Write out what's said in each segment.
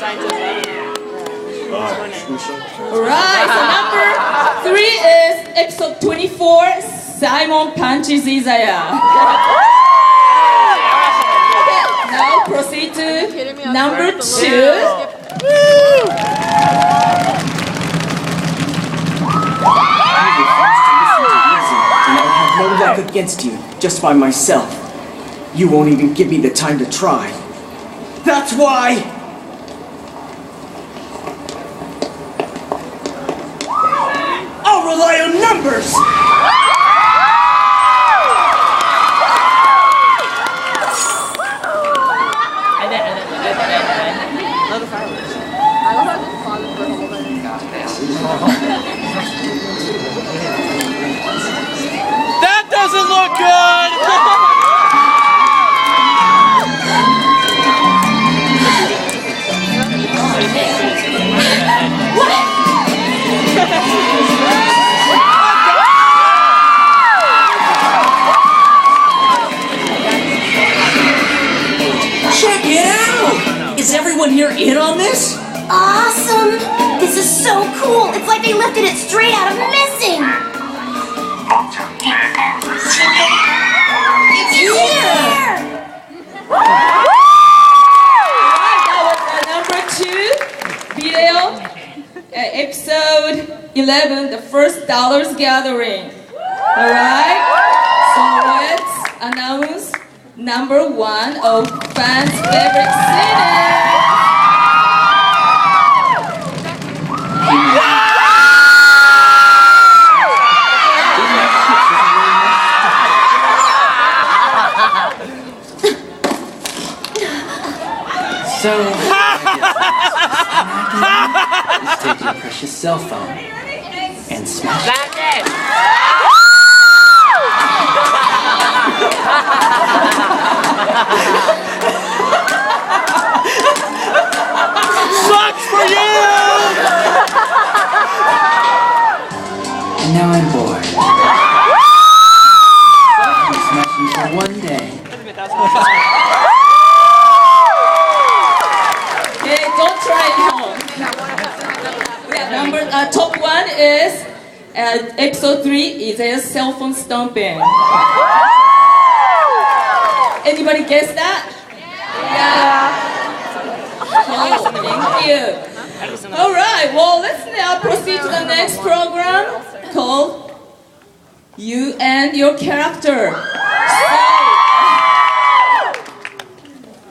Alright, so number 3 is episode 24, Simon punches Isaiah. Okay, now proceed to number 2. And I have no luck against you, just by myself. You won't even give me the time to try. That's why! I'll rely on numbers! That doesn't look good! Check it out! Is everyone here in on this? Awesome! This is so cool! It's like they lifted it straight out of Missing! It's here! That was number 2 video, episode 11, the first Dollars Gathering. Alright? So let's announce number 1 of fans' favorite scene. So, take your precious cell phone and smash it. Sucks for you! And now I'm bored. I'm smashing for one day. Okay, don't try it home. Yeah, top 1 is episode 3 is a cell phone stomping. Anybody guess that? Yeah. Oh, thank you. All right, well, let's now proceed to the next program called You and Your Character.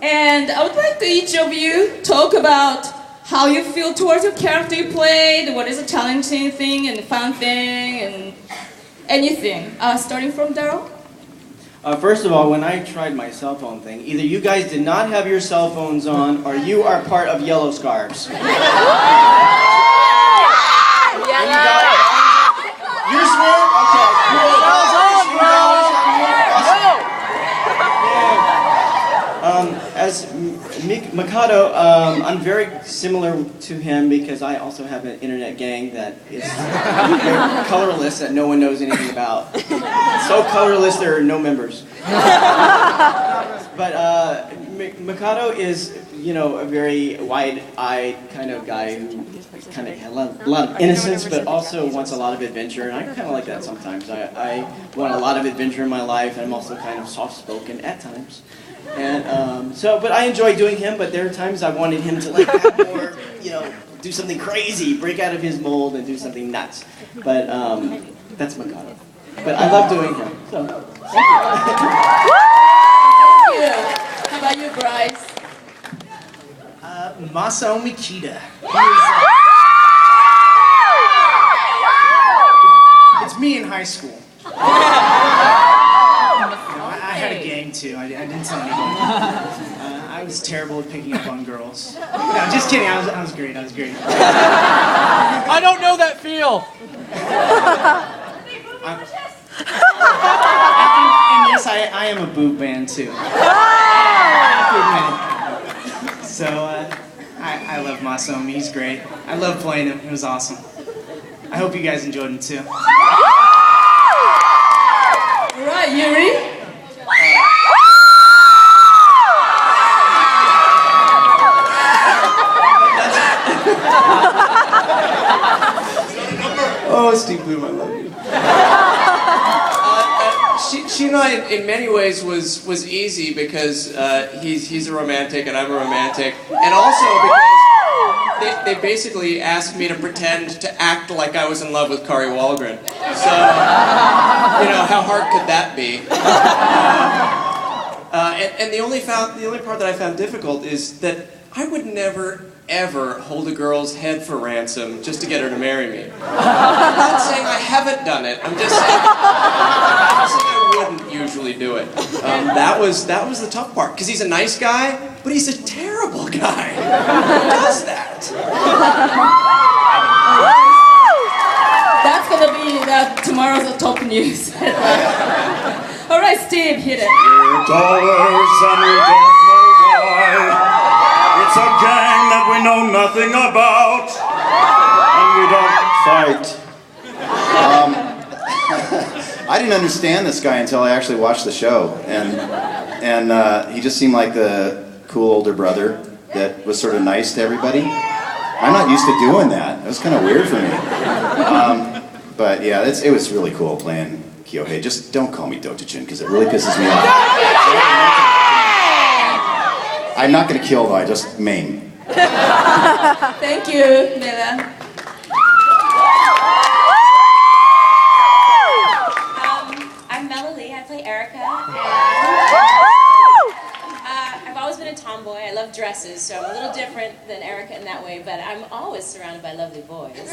And I would like to each of you talk about how you feel towards your character you played, what is a challenging thing and fun thing, and anything. Starting from Daryl? First of all, when I tried my cell phone thing, either you guys did not have your cell phones on, or you are part of Yellow Scarves. Yours were? Okay, cool. As Mikado, I'm very similar to him because I also have an internet gang that is very colorless that no one knows anything about. So colorless there are no members. But Mikado is, you know, a very wide-eyed kind of guy who kind of has a lot of innocence, but also wants a lot of adventure, and I kind of like that sometimes. I want a lot of adventure in my life, and I'm also kind of soft-spoken at times. And but I enjoy doing him, but there are times I wanted him to like have more, you know, do something crazy, break out of his mold and do something nuts. But that's Mikado. But I love doing him. So, thank you. How about you, Bryce? Masao Mikita. It's me in high school. I had a gang too. I didn't tell anyone. I was terrible at picking up on girls. No, just kidding. I was great. I was great. I don't know that feel. And yes, I am a boob band too. So I love Masaomi. He's great. I love playing him. It was awesome. I hope you guys enjoyed him too. All right, Yuri. Oh, Steve Bloom, I love you. She and I, in many ways, was easy because he's a romantic and I'm a romantic, and also because they basically asked me to pretend to act like I was in love with Kari Wahlgren. So, you know, how hard could that be? And the only part that I found difficult is that I would never, ever hold a girl's head for ransom just to get her to marry me. I'm not saying I haven't done it. I'm just saying I wouldn't usually do it. That was the tough part, because he's a nice guy, but he's a terrible guy. Who does that? That's gonna be tomorrow's top news. All right, Steve, hit it. We're dollars and we don't know why. It's a gang that we know nothing about, and we don't fight. I didn't understand this guy until I actually watched the show, and he just seemed like the cool older brother that was sort of nice to everybody. I'm not used to doing that. It was kind of weird for me. But yeah, it was really cool playing Kyohei. Just don't call me Dotachin, because it really pisses me off. I'm not going to kill, though. I just maim. Thank you, Nela. I'm Melanie. I play Erica. I've always been a tomboy. I love dresses, so I'm a little different than Erica in that way, but I'm always surrounded by lovely boys.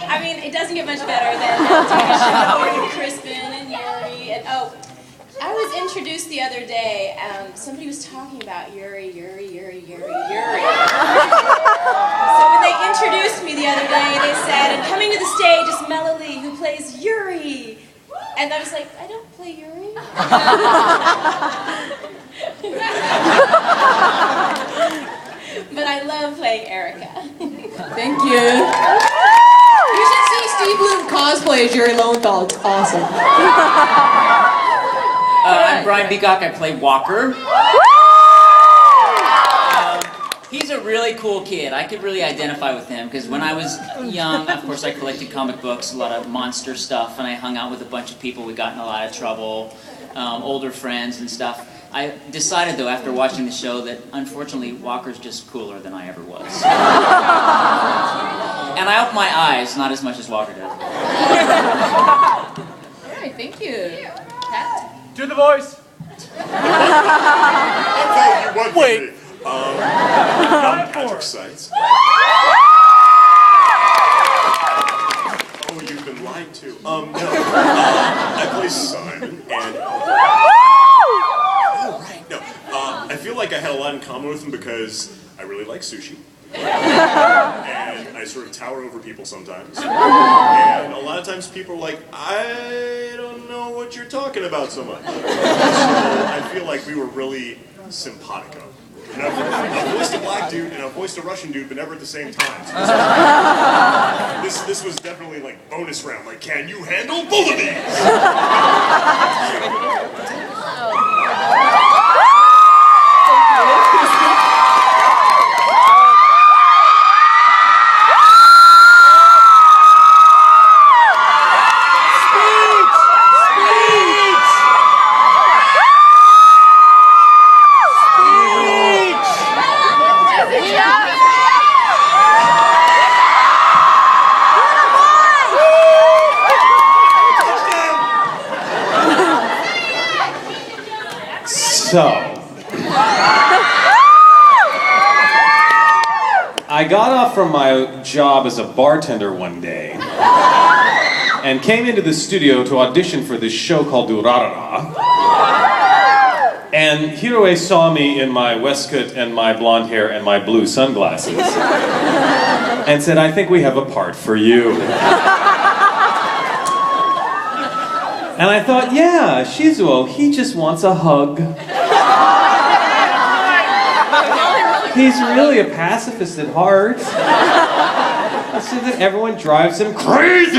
I mean, it doesn't get much better than Crispin and Yuri, and I was introduced the other day. Somebody was talking about Yuri. So when they introduced me the other day, they said, and coming to the stage is Melanie, who plays Yuri. And I was like, I don't play Yuri. But I love playing Erica. Thank you. You should see Steve Bloom cosplay as Yuri Lowenthal. It's awesome. I'm Brian Beacock. I play Walker. He's a really cool kid. I could really identify with him because when I was young, of course, I collected comic books, a lot of monster stuff, and I hung out with a bunch of people. We got in a lot of trouble, older friends and stuff. I decided, though, after watching the show that, unfortunately, Walker's just cooler than I ever was. And I opened my eyes, not as much as Walker did. All right, thank you. Pat? Do the voice. I'll tell you what. Wait. Magic sites. Oh, you've been lied to. No. I play Simon, and... Oh, right, no. I feel like I had a lot in common with him because I really like sushi. And I sort of tower over people sometimes. And a lot of times people are like, I don't know what you're talking about so much. So I feel like we were really simpatico. And I've voiced a black dude and I've voiced a Russian dude, but never at the same time. So this was definitely like bonus round. Like, can you handle both of these? So, I got off from my job as a bartender one day and came into the studio to audition for this show called Durarara. And Hiroe saw me in my waistcoat and my blonde hair and my blue sunglasses and said, I think we have a part for you. And I thought, yeah, Shizuo, he just wants a hug. He's really a pacifist at heart. So that everyone drives him crazy!